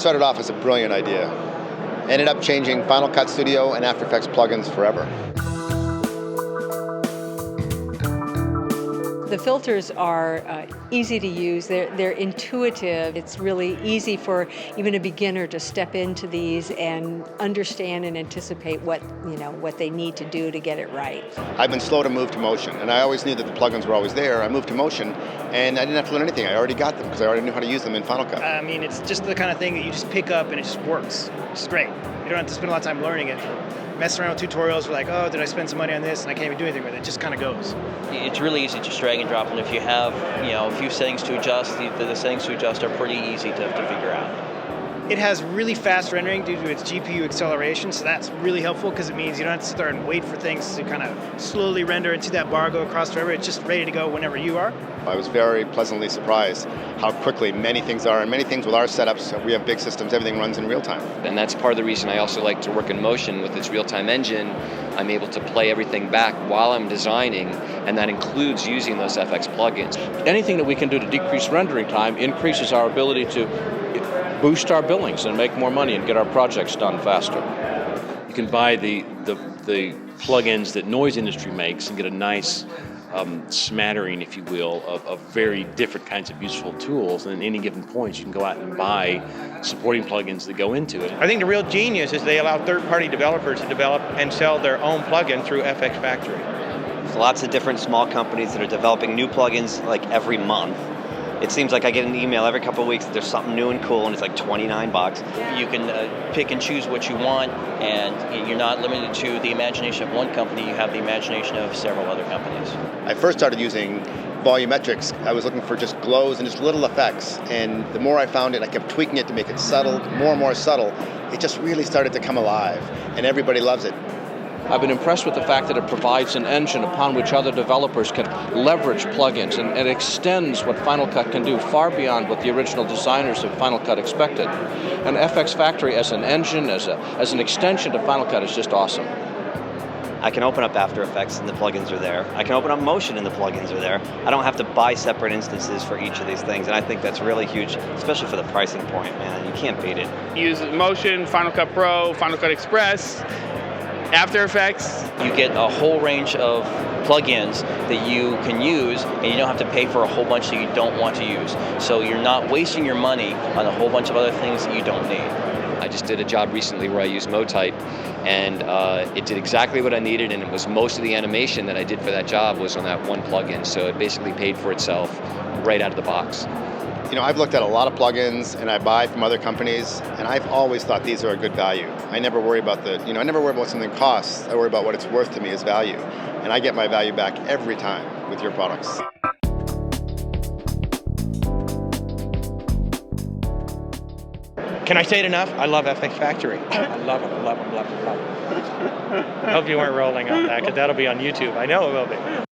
started off as a brilliant idea. Ended up changing Final Cut Studio and After Effects plugins forever. The filters are easy to use. They're intuitive. It's really easy for even a beginner to step into these and understand and anticipate what they need to do to get it right. I've been slow to move to motion, and I always knew that the plugins were always there. I moved to motion, and I didn't have to learn anything. I already got them because I already knew how to use them in Final Cut. I mean, it's just the kind of thing that you just pick up and it just works. It's great. You don't have to spend a lot of time learning it. Messing around with tutorials, we're like, oh, did I spend some money on this? And I can't even do anything with it. It just kind of goes. It's really easy to just drag and drop, and if you have, a few settings to adjust, the settings to adjust are pretty easy to figure out. It has really fast rendering due to its GPU acceleration, so that's really helpful because it means you don't have to sit there and wait for things to kind of slowly render and see that bar go across forever. It's just ready to go whenever you are. I was very pleasantly surprised how quickly many things are, and many things with our setups, we have big systems, everything runs in real time. And that's part of the reason I also like to work in motion with its real-time engine. I'm able to play everything back while I'm designing, and that includes using those FX plugins. Anything that we can do to decrease rendering time increases our ability to boost our billings and make more money and get our projects done faster. You can buy the plugins that noise industry makes and get a nice smattering, if you will, of very different kinds of useful tools. And at any given point, you can go out and buy supporting plugins that go into it. I think the real genius is they allow third-party developers to develop and sell their own plugin through FxFactory. There's lots of different small companies that are developing new plugins like every month. It seems like I get an email every couple of weeks that there's something new and cool, and it's like $29. You can pick and choose what you want, and you're not limited to the imagination of one company. You have the imagination of several other companies. I first started using volumetrics. I was looking for just glows and just little effects, and the more I found it, I kept tweaking it to make it subtle, more and more subtle. It just really started to come alive, and everybody loves it. I've been impressed with the fact that it provides an engine upon which other developers can leverage plugins, and it extends what Final Cut can do far beyond what the original designers of Final Cut expected. And FxFactory as an engine, as an extension to Final Cut is just awesome. I can open up After Effects and the plugins are there. I can open up Motion and the plugins are there. I don't have to buy separate instances for each of these things, and I think that's really huge, especially for the pricing point, man. You can't beat it. Use Motion, Final Cut Pro, Final Cut Express, After Effects. You get a whole range of plugins that you can use, and you don't have to pay for a whole bunch that you don't want to use. So you're not wasting your money on a whole bunch of other things that you don't need. I just did a job recently where I used MoType, and it did exactly what I needed, and it was most of the animation that I did for that job was on that one plugin, so it basically paid for itself right out of the box. I've looked at a lot of plugins, and I buy from other companies, and I've always thought these are a good value. I never worry about I never worry about what something costs. I worry about what it's worth to me as value, and I get my value back every time with your products. Can I say it enough? I love FxFactory. I love it, love it, love it, love it. I hope you weren't rolling on that, because that'll be on YouTube. I know it will be.